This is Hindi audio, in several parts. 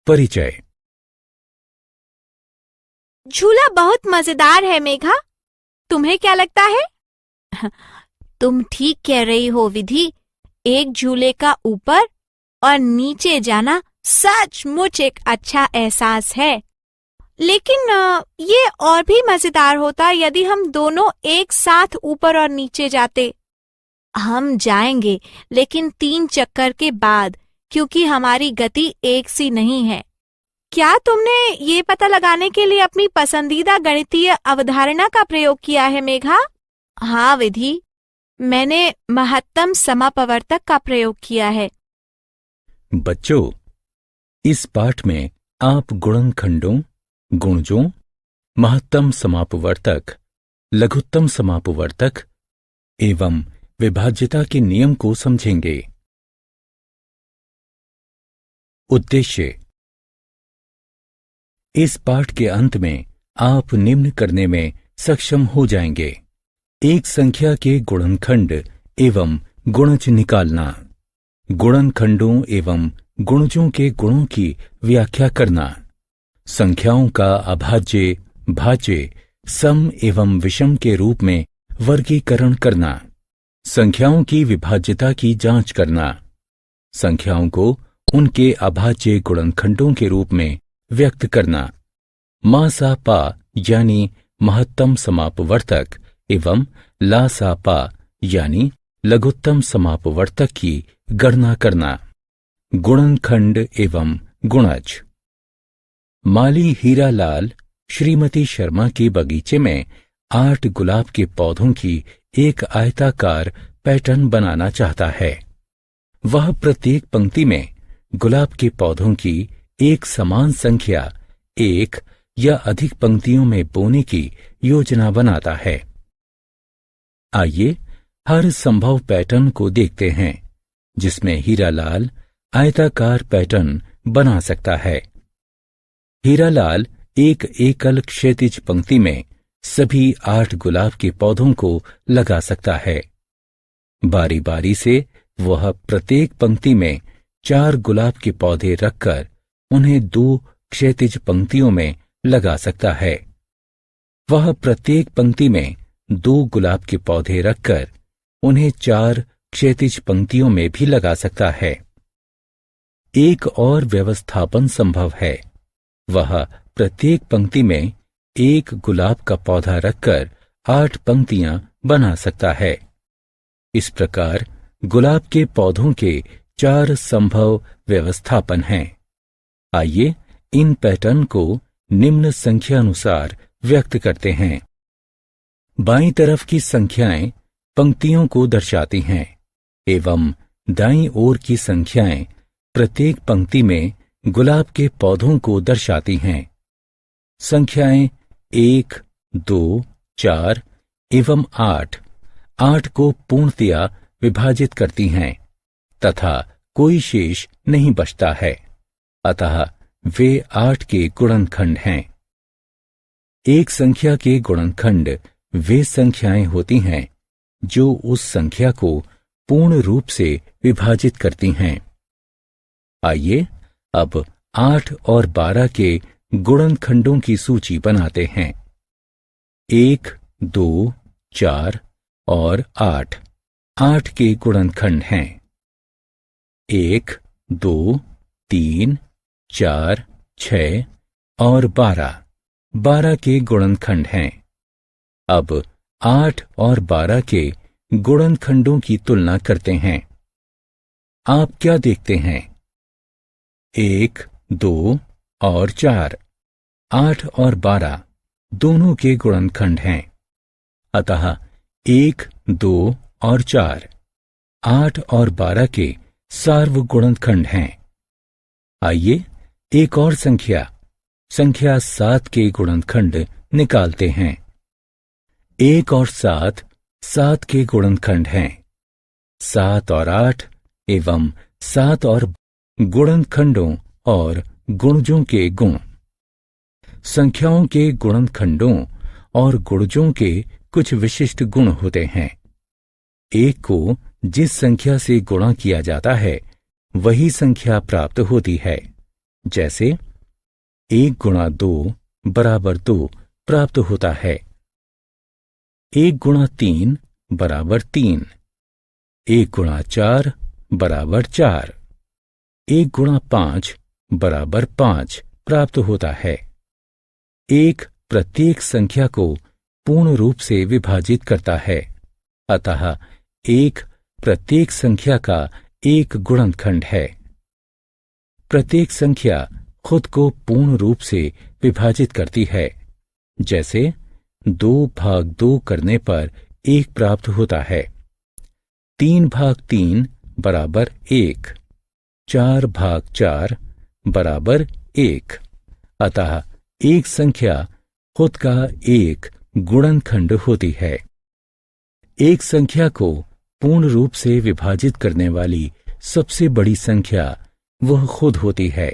परिचय। झूला बहुत मजेदार है मेघा, तुम्हें क्या लगता है? तुम ठीक कह रही हो विधि। एक झूले का ऊपर और नीचे जाना सचमुच एक अच्छा एहसास है। लेकिन ये और भी मजेदार होता यदि हम दोनों एक साथ ऊपर और नीचे जाते। हम जाएंगे, लेकिन 3 चक्कर के बाद, क्योंकि हमारी गति एक सी नहीं है। क्या तुमने ये पता लगाने के लिए अपनी पसंदीदा गणितीय अवधारणा का प्रयोग किया है मेघा? हाँ विधि, मैंने महत्तम समापवर्तक का प्रयोग किया है। बच्चों, इस पाठ में आप गुणनखंडों, गुणजों, महत्तम समापवर्तक, लघुत्तम समापवर्तक एवं विभाज्यता के नियम को समझेंगे। उद्देश्य। इस पाठ के अंत में आप निम्न करने में सक्षम हो जाएंगे। एक संख्या के गुणनखंड एवं गुणज निकालना, गुणनखंडों एवं गुणजों के गुणों की व्याख्या करना, संख्याओं का अभाज्य, भाज्य, सम एवं विषम के रूप में वर्गीकरण करना, संख्याओं की विभाज्यता की जांच करना, संख्याओं को उनके अभाज्य गुणनखंडों के रूप में व्यक्त करना, मा सा पा यानी महत्तम समापवर्तक एवं ला सा पा यानी लघुत्तम समापवर्तक की गणना करना, गुणनखंड एवं गुणज। माली हीरालाल श्रीमती शर्मा के बगीचे में 8 गुलाब के पौधों की एक आयताकार पैटर्न बनाना चाहता है। वह प्रत्येक पंक्ति में गुलाब के पौधों की एक समान संख्या, एक या अधिक पंक्तियों में बोने की योजना बनाता है। आइए हर संभव पैटर्न को देखते हैं जिसमें हीरालाल आयताकार पैटर्न बना सकता है। हीरालाल एक एकल क्षैतिज पंक्ति में सभी 8 गुलाब के पौधों को लगा सकता है। बारी बारी से वह प्रत्येक पंक्ति में 4 गुलाब के पौधे रखकर उन्हें 2 क्षैतिज पंक्तियों में लगा सकता है। वह प्रत्येक पंक्ति में 2 गुलाब के पौधे रखकर उन्हें 4 क्षैतिज पंक्तियों में भी लगा सकता है। एक और व्यवस्थापन संभव है। वह प्रत्येक पंक्ति में 1 गुलाब का पौधा रखकर 8 पंक्तियां बना सकता है। इस प्रकार गुलाब के पौधों के 4 संभव व्यवस्थापन हैं। आइए इन पैटर्न को निम्न संख्या अनुसार व्यक्त करते हैं। बाईं तरफ की संख्याएं पंक्तियों को दर्शाती हैं एवं दाईं ओर की संख्याएं प्रत्येक पंक्ति में गुलाब के पौधों को दर्शाती हैं। संख्याएं 1, 2, 4 एवं 8 को पूर्णतया विभाजित करती हैं तथा कोई शेष नहीं बचता है, अतः वे 8 के गुणनखंड हैं। एक संख्या के गुणनखंड वे संख्याएं होती हैं जो उस संख्या को पूर्ण रूप से विभाजित करती हैं। आइए अब 8 और 12 के गुणनखंडों की सूची बनाते हैं। 1, 2, 4 और 8 के गुणनखंड हैं। 1, 2, 3, 4, 6 और 12 के गुणनखंड हैं। अब 8 और 12 के गुणनखंडों की तुलना करते हैं। आप क्या देखते हैं? 1, 2 और 4, 8 और 12 दोनों के गुणनखंड हैं, अतः 1, 2 और 4 8 और 12 के सार्वगुणनखंड हैं। आइए एक और संख्या 7 के गुणनखंड निकालते हैं। 1 और 7 के गुणनखंड हैं। 7 और 8 एवं 7 और गुणनखंडों और गुणजों के गुण। संख्याओं के गुणनखंडों और गुणजों के कुछ विशिष्ट गुण होते हैं। एक को जिस संख्या से गुणा किया जाता है वही संख्या प्राप्त होती है। जैसे 1 गुणा 2 बराबर 2 प्राप्त होता है। 1 गुणा 3 बराबर 3, 1 गुणा 4 बराबर 4, 1 गुणा 5 बराबर 5 प्राप्त होता है। 1 प्रत्येक संख्या को पूर्ण रूप से विभाजित करता है, अतः 1 प्रत्येक संख्या का एक गुणनखंड है। प्रत्येक संख्या खुद को पूर्ण रूप से विभाजित करती है। जैसे 2 भाग 2 करने पर 1 प्राप्त होता है, 3 भाग 3 बराबर 1, 4 भाग 4 बराबर 1। अतः एक संख्या खुद का एक गुणनखंड होती है। एक संख्या को पूर्ण रूप से विभाजित करने वाली सबसे बड़ी संख्या वह खुद होती है।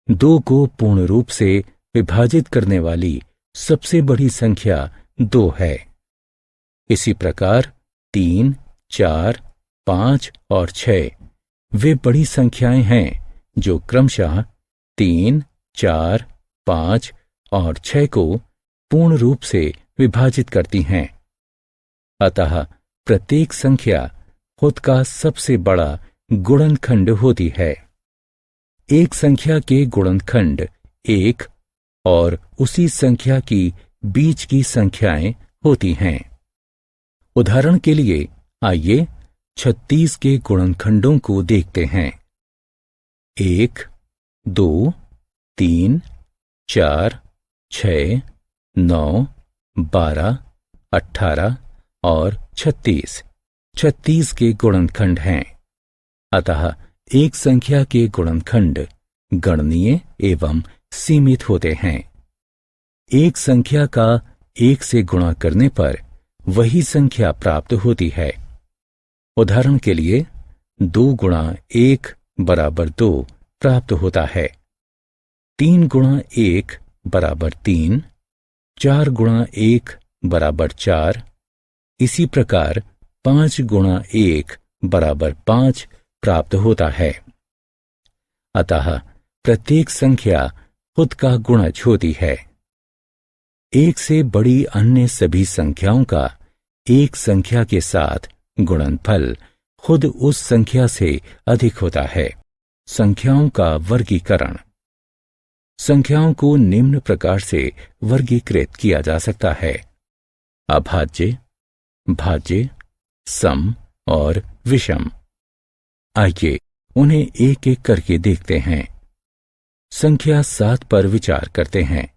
2 को पूर्ण रूप से विभाजित करने वाली सबसे बड़ी संख्या 2 है। इसी प्रकार 3, 4, 5 और 6 वे बड़ी संख्याएं हैं जो क्रमशः 3, 4, 5 और 6 को पूर्ण रूप से विभाजित करती हैं। अतः प्रत्येक संख्या खुद का सबसे बड़ा गुणनखंड होती है। एक संख्या के गुणनखंड एक और उसी संख्या की बीच की संख्याएं होती हैं। उदाहरण के लिए आइए 36 के गुणनखंडों को देखते हैं। 1, 2, 3, 4, 6, 9, 12, 18 और 36 36 के गुणनखंड हैं। अतः एक संख्या के गुणनखंड गणनीय एवं सीमित होते हैं। एक संख्या का 1 से गुणा करने पर वही संख्या प्राप्त होती है। उदाहरण के लिए 2 गुणा 1 बराबर 2 प्राप्त होता है, 3 गुणा 1 बराबर 3, 4 गुणा 1 बराबर 4, इसी प्रकार 5 गुणा 1 बराबर 5 प्राप्त होता है। अतः प्रत्येक संख्या खुद का गुणज होती है। एक से बड़ी अन्य सभी संख्याओं का एक संख्या के साथ गुणनफल खुद उस संख्या से अधिक होता है। संख्याओं का वर्गीकरण। संख्याओं को निम्न प्रकार से वर्गीकृत किया जा सकता है: अभाज्य, भाज्य, सम और विषम। आइए उन्हें एक एक करके देखते हैं। संख्या 7 पर विचार करते हैं।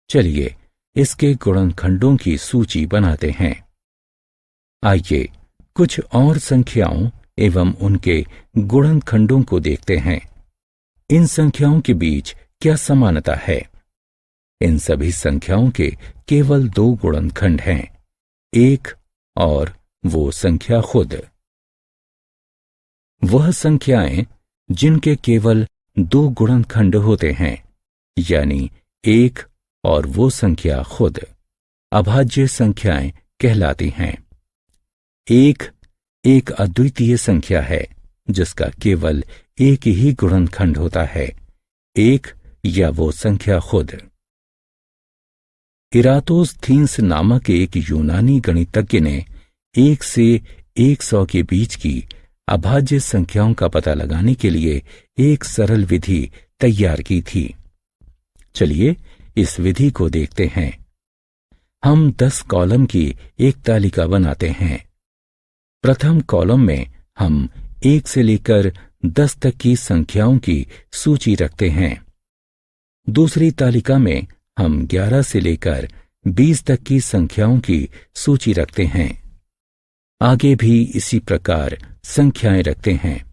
चलिए इसके गुणनखंडों की सूची बनाते हैं। आइए कुछ और संख्याओं एवं उनके गुणनखंडों को देखते हैं। इन संख्याओं के बीच क्या समानता है? इन सभी संख्याओं के केवल 2 गुणनखंड हैं, एक और वो संख्या खुद। वह संख्याएं जिनके केवल 2 गुणनखंड होते हैं, यानी एक और वो संख्या खुद, अभाज्य संख्याएं कहलाती हैं। एक अद्वितीय संख्या है जिसका केवल एक ही गुणनखंड होता है, एक या वो संख्या खुद। इरातोस्थीन्स नामक एक यूनानी गणितज्ञ ने 1 से 100 के बीच की अभाज्य संख्याओं का पता लगाने के लिए एक सरल विधि तैयार की थी। चलिए इस विधि को देखते हैं। हम 10 कॉलम की एक तालिका बनाते हैं। प्रथम कॉलम में हम 1 से लेकर 10 तक की संख्याओं की सूची रखते हैं। दूसरी तालिका में हम 11 से लेकर 20 तक की संख्याओं की सूची रखते हैं। आगे भी इसी प्रकार संख्याएं रखते हैं।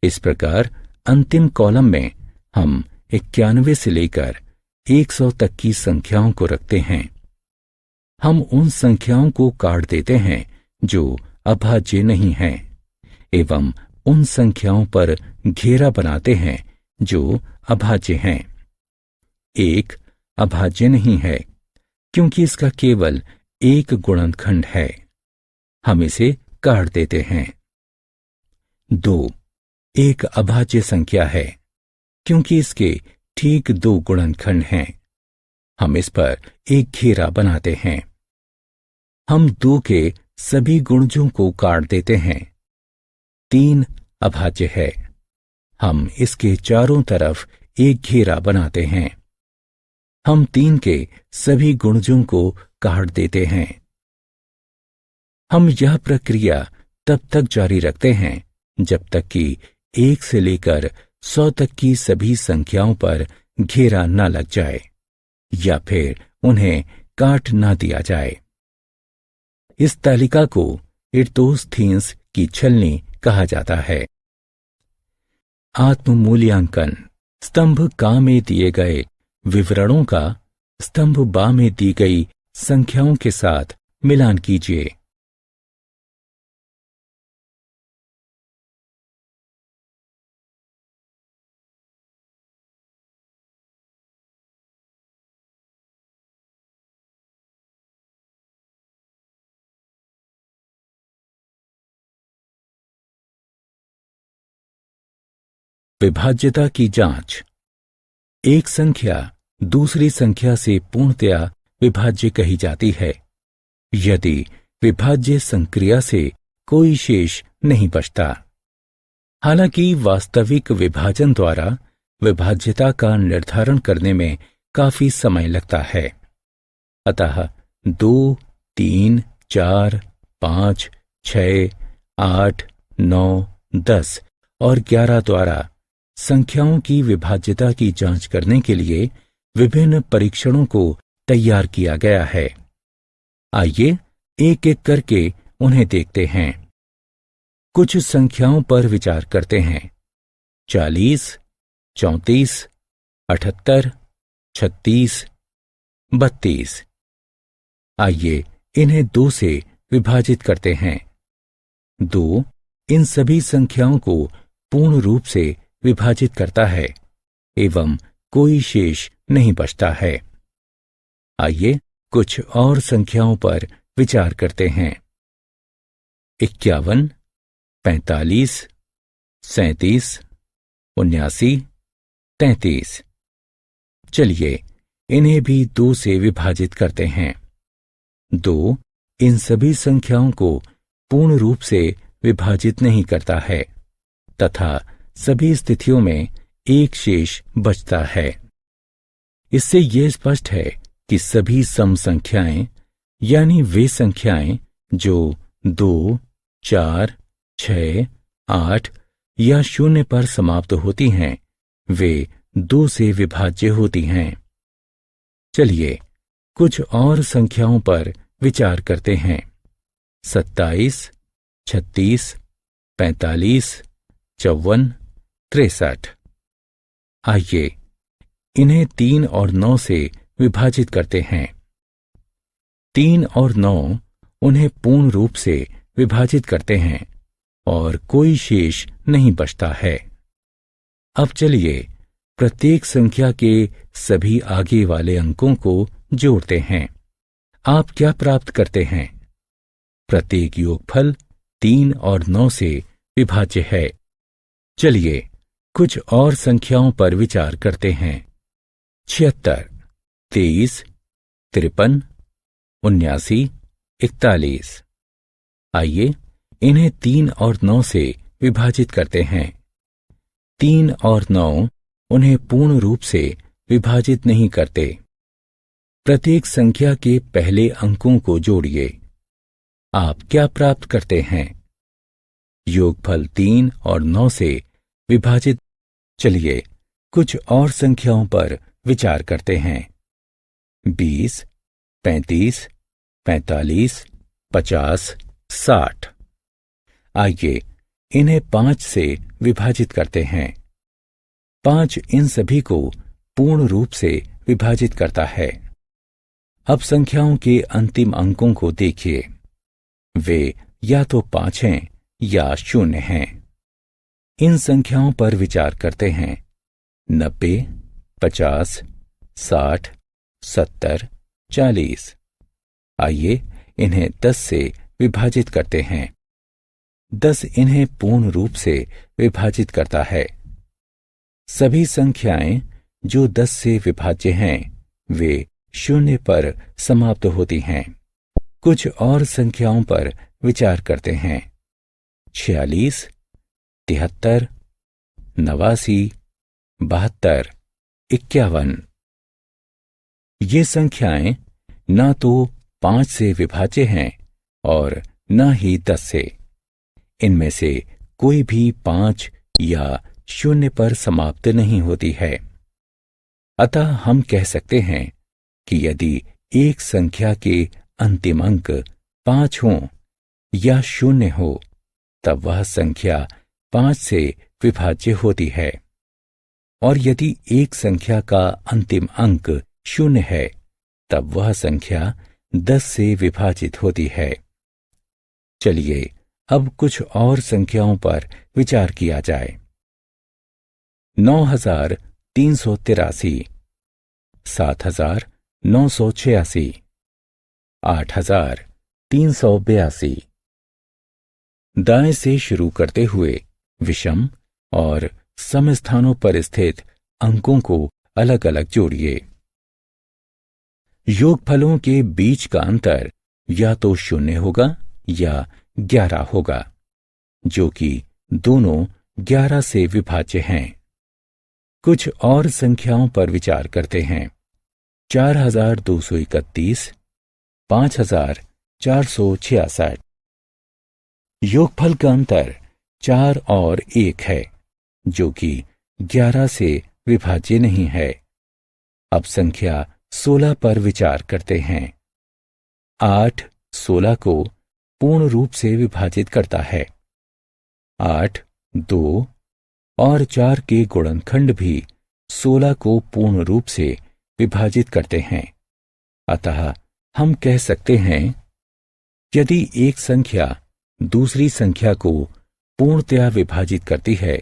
इस प्रकार अंतिम कॉलम में हम 91 से लेकर 100 तक की संख्याओं को रखते हैं। हम उन संख्याओं को काट देते हैं जो अभाज्य नहीं हैं एवं उन संख्याओं पर घेरा बनाते हैं जो अभाज्य हैं। 1 अभाज्य नहीं है क्योंकि इसका केवल एक गुणनखंड है, हम इसे काट देते हैं। 2 एक अभाज्य संख्या है क्योंकि इसके ठीक 2 गुणनखंड हैं। हम इस पर एक घेरा बनाते हैं। हम 2 के सभी गुणजों को काट देते हैं। 3 अभाज्य है। हम इसके चारों तरफ एक घेरा बनाते हैं। हम 3 के सभी गुणजों को काट देते हैं। हम यह प्रक्रिया तब तक जारी रखते हैं जब तक कि 1 से लेकर 100 तक की सभी संख्याओं पर घेरा न लग जाए या फिर उन्हें काट ना दिया जाए। इस तालिका को इरतोस्थीन्स की छलनी कहा जाता है। आत्म मूल्यांकन। स्तंभ का में दिए गए विवरणों का स्तंभ बा में दी गई संख्याओं के साथ मिलान कीजिए। विभाज्यता की जांच। एक संख्या दूसरी संख्या से पूर्णतया विभाज्य कही जाती है यदि विभाज्य संक्रिया से कोई शेष नहीं बचता। हालांकि वास्तविक विभाजन द्वारा विभाज्यता का निर्धारण करने में काफी समय लगता है। अतः 2, 3, 4, 5, 6, 8, 9, 10 और 11 द्वारा संख्याओं की विभाज्यता की जांच करने के लिए विभिन्न परीक्षणों को तैयार किया गया है। आइए एक एक करके उन्हें देखते हैं। कुछ संख्याओं पर विचार करते हैं। 40, 34, 78, 36, 32। आइए इन्हें 2 से विभाजित करते हैं। 2 इन सभी संख्याओं को पूर्ण रूप से विभाजित करता है एवं कोई शेष नहीं बचता है। आइए कुछ और संख्याओं पर विचार करते हैं। 51, 45, 37, 79, 33। चलिए इन्हें भी 2 से विभाजित करते हैं। 2 इन सभी संख्याओं को पूर्ण रूप से विभाजित नहीं करता है तथा सभी स्थितियों में एक शेष बचता है। इससे यह स्पष्ट है कि सभी सम संख्याएं यानी वे संख्याएं जो 2, 4, 6, 8 या 0 पर समाप्त होती हैं वे 2 से विभाज्य होती हैं। चलिए कुछ और संख्याओं पर विचार करते हैं। 27, 36, 45, 54, 63। आइए इन्हें 3 और 9 से विभाजित करते हैं। 3 और 9 उन्हें पूर्ण रूप से विभाजित करते हैं और कोई शेष नहीं बचता है। अब चलिए प्रत्येक संख्या के सभी आगे वाले अंकों को जोड़ते हैं। आप क्या प्राप्त करते हैं? प्रत्येक योगफल 3 और 9 से विभाज्य है। चलिए कुछ और संख्याओं पर विचार करते हैं। 76, 23, 53, 79, 41। आइए इन्हें 3 और 9 से विभाजित करते हैं। 3 और 9 उन्हें पूर्ण रूप से विभाजित नहीं करते। प्रत्येक संख्या के पहले अंकों को जोड़िए। आप क्या प्राप्त करते हैं? योगफल 3 और 9 से विभाजित। चलिए कुछ और संख्याओं पर विचार करते हैं। 20, 35, 45, 50, 60। आइए इन्हें 5 से विभाजित करते हैं। 5 इन सभी को पूर्ण रूप से विभाजित करता है। अब संख्याओं के अंतिम अंकों को देखिए। वे या तो 5 हैं या 0 हैं। इन संख्याओं पर विचार करते हैं। 90, 50, 60, 70, 40। आइए इन्हें 10 से विभाजित करते हैं। 10 इन्हें पूर्ण रूप से विभाजित करता है। सभी संख्याएं जो 10 से विभाज्य हैं वे 0 पर समाप्त होती हैं। कुछ और संख्याओं पर विचार करते हैं। 46, 73, 89, 72, 51। ये संख्याएं ना तो 5 से विभाज्य हैं और न ही 10 से। इनमें से कोई भी 5 या 0 पर समाप्त नहीं होती है। अतः हम कह सकते हैं कि यदि एक संख्या के अंतिम अंक 5 हों या 0 हो तब वह संख्या 5 से विभाज्य होती है, और यदि एक संख्या का अंतिम अंक 0 है तब वह संख्या 10 से विभाजित होती है। चलिए अब कुछ और संख्याओं पर विचार किया जाए। 9383, 7986, 8382। दाएं से शुरू करते हुए विषम और सम स्थानों पर स्थित अंकों को अलग अलग जोड़िए। योगफलों के बीच का अंतर या तो 0 होगा या 11 होगा, जो कि दोनों 11 से विभाज्य हैं। कुछ और संख्याओं पर विचार करते हैं। 4231, 5466। योगफल का अंतर 4 और 1 है, जो कि 11 से विभाज्य नहीं है। अब संख्या 16 पर विचार करते हैं। 8 16 को पूर्ण रूप से विभाजित करता है। 8, 2 और 4 के गुणनखंड भी 16 को पूर्ण रूप से विभाजित करते हैं। अतः हम कह सकते हैं यदि एक संख्या दूसरी संख्या को पूर्णतया विभाजित करती है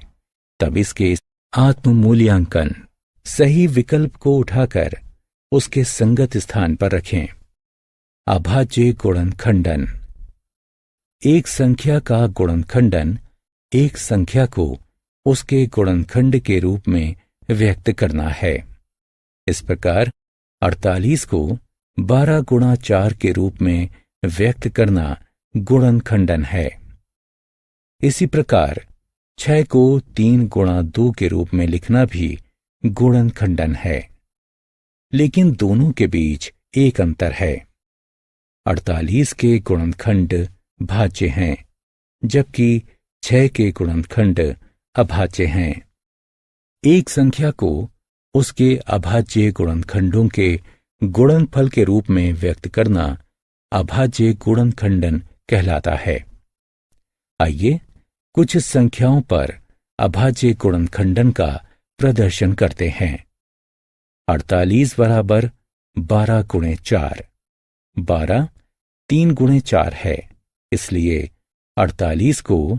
तब इसके आत्म मूल्यांकन सही विकल्प को उठाकर उसके संगत स्थान पर रखें। अभाज्य गुणनखंडन। एक संख्या का गुणनखंडन एक संख्या को उसके गुणनखंड के रूप में व्यक्त करना है। इस प्रकार 48 को 12 गुणा 4 के रूप में व्यक्त करना गुणनखंडन है। इसी प्रकार 6 को 3 गुणा 2 के रूप में लिखना भी गुणनखंडन है। लेकिन दोनों के बीच एक अंतर है। 48 के गुणनखंड भाज्य हैं, जबकि 6 के गुणनखंड अभाज्य हैं। एक संख्या को उसके अभाज्य गुणनखंडों के गुणनफल के रूप में व्यक्त करना अभाज्य गुणनखंडन कहलाता है। आइए कुछ संख्याओं पर अभाज्य गुणनखंडन का प्रदर्शन करते हैं। 48 बराबर 12 गुणे 4। 12 3 गुणे 4 है, इसलिए 48 को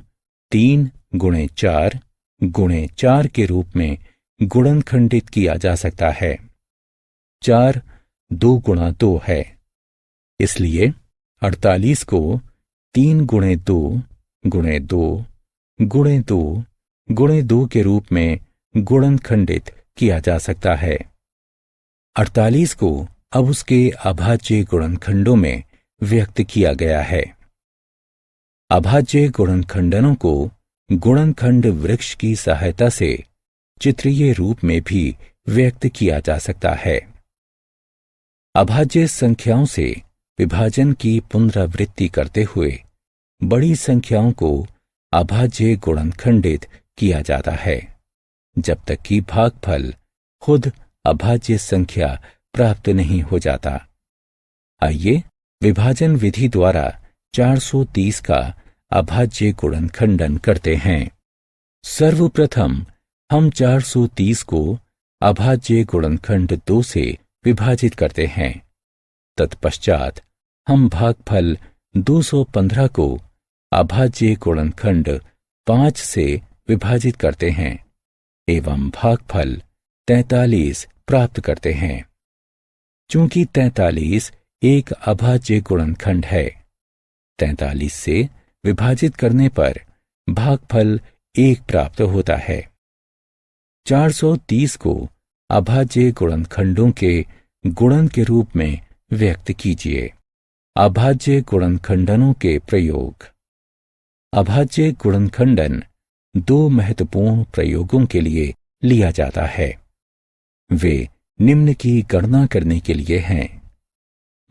3 गुणे 4 गुणे 4 के रूप में गुणनखंडित किया जा सकता है। 4 2 गुणा 2 है, इसलिए 48 को 3 गुणे 2 गुणे 2 गुणे 2 गुणे 2 के रूप में गुणनखंडित किया जा सकता है। 48 को अब उसके अभाज्य गुणनखंडों में व्यक्त किया गया है। अभाज्य गुणनखंडनों को गुणनखंड वृक्ष की सहायता से चित्रीय रूप में भी व्यक्त किया जा सकता है। अभाज्य संख्याओं से विभाजन की पुनरावृत्ति करते हुए बड़ी संख्याओं को अभाज्य गुणनखंडित किया जाता है, जब तक कि भागफल खुद अभाज्य संख्या प्राप्त नहीं हो जाता। आइए विभाजन विधि द्वारा 430 का अभाज्य गुणनखंडन करते हैं। सर्वप्रथम हम 430 को अभाज्य गुणनखंड 2 से विभाजित करते हैं। तत्पश्चात हम भागफल 215 को अभाज्य गुणनखंड 5 से विभाजित करते हैं एवं भागफल 43 प्राप्त करते हैं। चूंकि 43 एक अभाज्य गुणनखंड है, 43 से विभाजित करने पर भागफल 1 प्राप्त होता है। 430 को अभाज्य गुणनखंडों के गुणन के रूप में व्यक्त कीजिए। अभाज्य गुणनखंडनों के प्रयोग। अभाज्य गुणनखंडन दो महत्वपूर्ण प्रयोगों के लिए लिया जाता है। वे निम्न की गणना करने के लिए हैं।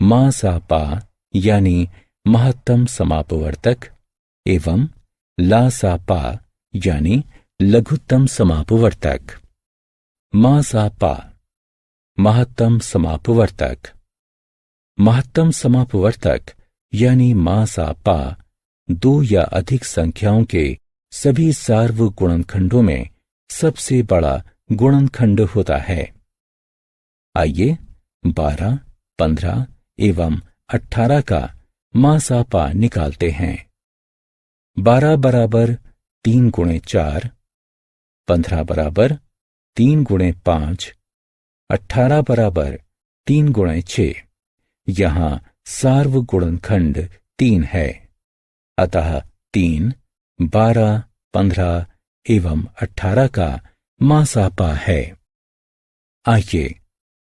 मा सा पा यानी महत्तम समापवर्तक एवं ला सा पा यानी लघुत्तम समापवर्तक। मा सा पा महत्तम समापवर्तक। महत्तम समापवर्तक यानी मा सा पा दो या अधिक संख्याओं के सभी सार्व गुणनखंडों में सबसे बड़ा गुणनखंड होता है। आइए 12, 15 एवं 18 का मा सा पा निकालते हैं। 12 बराबर 3 गुणे 4, 15 बराबर 3 गुणे 5, 18 बराबर 3 गुणे 6। यहां सार्व गुणनखंड 3 है, अतः 3, 12, 15 एवं 18 का मा सा पा है। आइए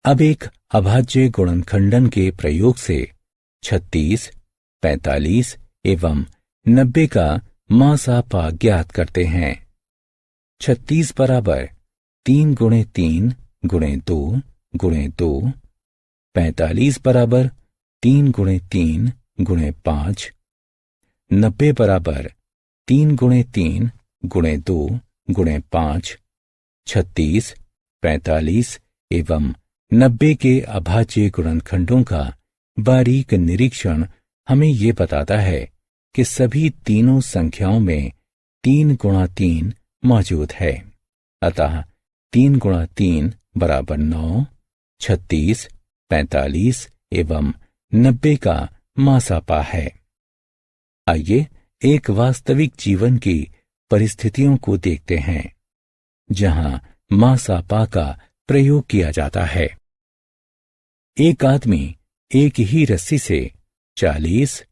अब एक अभाज्य गुणनखंडन के प्रयोग से 36, 45 एवं 90 का मा सा पा ज्ञात करते हैं। 36 बराबर 3 गुणे 3 गुणे 2 गुणे 2, 45 बराबर 3 गुणे 3 गुणे 5, 90 बराबर 3 गुणे 3 गुणे 2 गुणे 5। 36, 45 एवं 90 के अभाज्य गुणनखंडों का बारीक निरीक्षण हमें ये बताता है कि सभी तीनों संख्याओं में 3 गुणा 3 मौजूद है, अतः 3 गुणा 3 बराबर 9। 36, 45 एवं 90 का मा सा पा है। आइए एक वास्तविक जीवन की परिस्थितियों को देखते हैं जहां मा सा पा का प्रयोग किया जाता है। एक आदमी एक ही रस्सी से 40,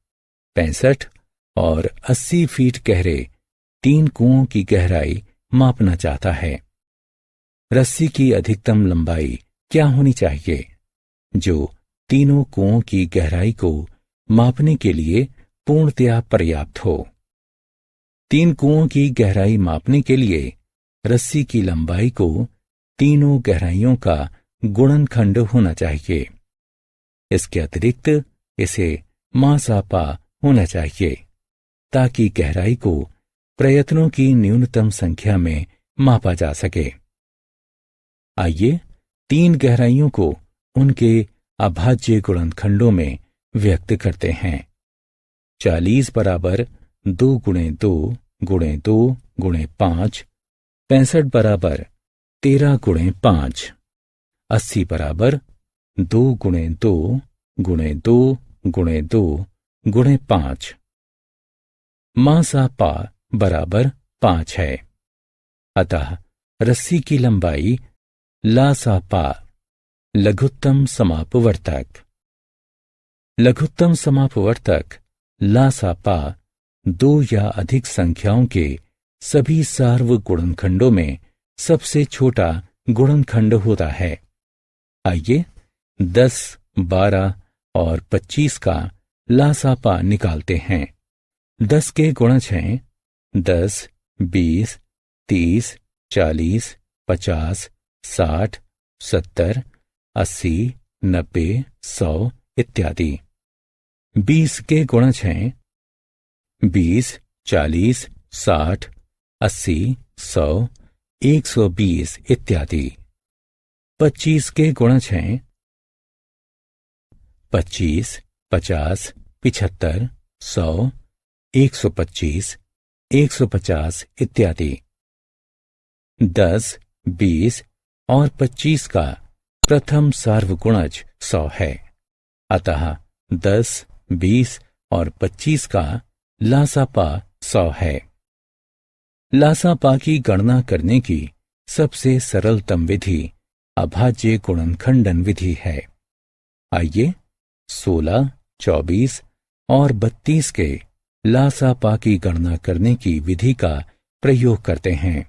65 और 80 फीट गहरे 3 कुओं की गहराई मापना चाहता है। रस्सी की अधिकतम लंबाई क्या होनी चाहिए जो तीनों कुओं की गहराई को मापने के लिए पूर्णतया पर्याप्त हो? 3 कुओं की गहराई मापने के लिए रस्सी की लंबाई को तीनों गहराइयों का गुणनखंड होना चाहिए। इसके अतिरिक्त इसे मा सा पा होना चाहिए ताकि गहराई को प्रयत्नों की न्यूनतम संख्या में मापा जा सके। आइए 3 गहराइयों को उनके अभाज्य गुणनखंडों में व्यक्त करते हैं। 40 बराबर 2 गुणे 2 गुणे 2 गुणे 5, 65 बराबर 13 गुणे 5, 80 बराबर 2 गुणे 2 गुणे 2 गुणे 2 गुणे 5। मा सा पा बराबर 5 है, अतः रस्सी की लंबाई ला सा पा लघुत्तम समापवर्तक। लघुत्तम समापवर्तक ला सा पा 2 या अधिक संख्याओं के सभी सार्व गुणनखंडों में सबसे छोटा गुणनखंड होता है। आइए 10, 12 और 25 का ला सा पा निकालते हैं। 10 के गुणज हैं 10, 20, 30, 40, 50, 60, 70, 80, 90, 100 इत्यादि। 20 के गुणज हैं 20, 40, 60, 80, 100, 120 इत्यादि। 25 के गुणज हैं 25, 50, 75, 100, 125, 150 इत्यादि। 10, 20 और 25 का प्रथम सार्वगुणज 100 है, अतः 10, 20 और 25 का ला सा पा 100 है। ला सा पा की गणना करने की सबसे सरलतम विधि अभाज्य गुणनखंडन विधि है। आइए 16, 24 और 32 के ला सा पा की गणना करने की विधि का प्रयोग करते हैं।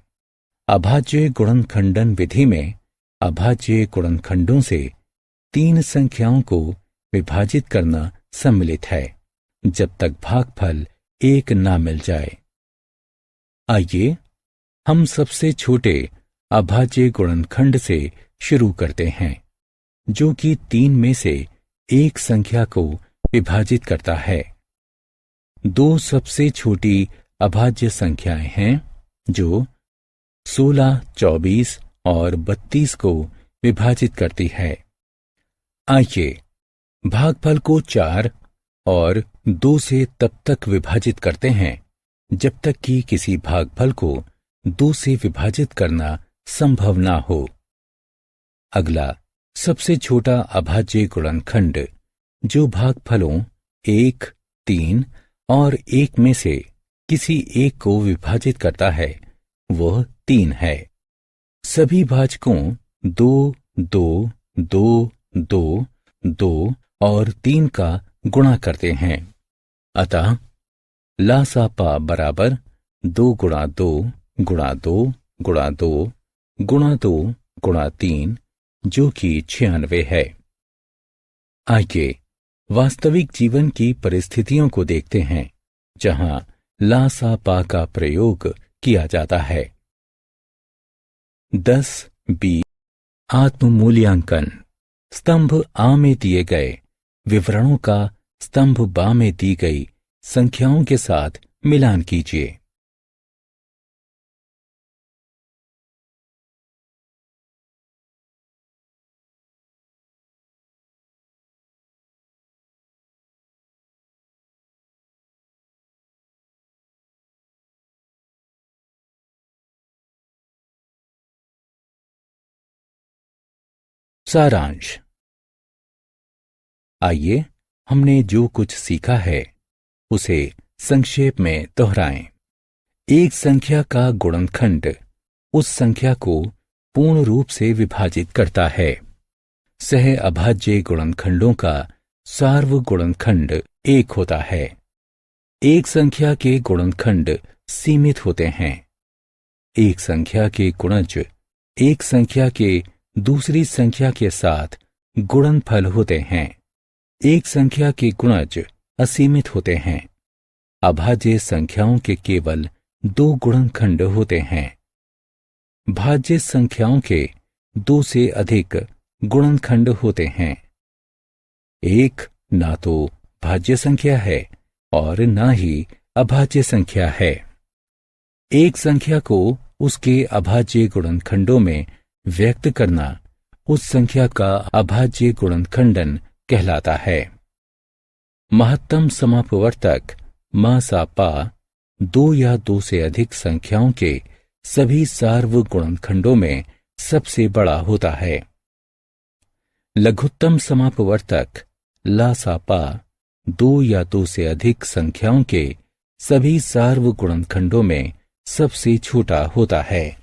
अभाज्य गुणनखंडन विधि में अभाज्य गुणनखंडों से 3 संख्याओं को विभाजित करना सम्मिलित है जब तक भागफल 1 ना मिल जाए। आइए हम सबसे छोटे अभाज्य गुणनखंड से शुरू करते हैं, जो कि 3 में से एक संख्या को विभाजित करता है। 2 सबसे छोटी अभाज्य संख्याएं हैं जो 16, 24 और 32 को विभाजित करती है। आइए भागफल को 4 और 2 से तब तक विभाजित करते हैं जब तक कि किसी भागफल को 2 से विभाजित करना संभव ना हो। अगला सबसे छोटा अभाज्य गुणनखंड जो भागफलों 1, 3 और 1 में से किसी एक को विभाजित करता है वह 3 है। सभी भाजकों 2, 2, 2, 2, 2 और 3 का गुणा करते हैं। अतः लासापा बराबर 2 गुणा 2 गुणा 2 गुणा 2 गुणा 2 गुणा 3 जो कि 96 है। आइए वास्तविक जीवन की परिस्थितियों को देखते हैं जहां लासापा का प्रयोग किया जाता है। 10, 20 आत्म मूल्यांकन। स्तंभ आ में दिए गए विवरणों का स्तंभ बा में दी गई संख्याओं के साथ मिलान कीजिए। सारांश। आइए हमने जो कुछ सीखा है उसे संक्षेप में दोहराएं। एक संख्या का गुणनखंड उस संख्या को पूर्ण रूप से विभाजित करता है। सह अभाज्य गुणनखंडों का सार्वगुणनखंड 1 होता है। एक संख्या के गुणनखंड सीमित होते हैं। एक संख्या के गुणज एक संख्या के दूसरी संख्या के साथ गुणनफल होते हैं। एक संख्या के गुणज असीमित होते हैं। अभाज्य संख्याओं के केवल 2 गुणनखंड होते हैं। भाज्य संख्याओं के 2 से अधिक गुणनखंड होते हैं। एक ना तो भाज्य संख्या है और ना ही अभाज्य संख्या है। एक संख्या को उसके अभाज्य गुणनखंडों में व्यक्त करना उस संख्या का अभाज्य गुणनखंडन कहलाता है। महत्तम समापवर्तक मासापा 2 या 2 से अधिक संख्याओं के सभी सार्वगुणनखंडों में सबसे बड़ा होता है। लघुत्तम समापवर्तक लासापा 2 या 2 से अधिक संख्याओं के सभी सार्वगुणनखंडों में सबसे छोटा होता है।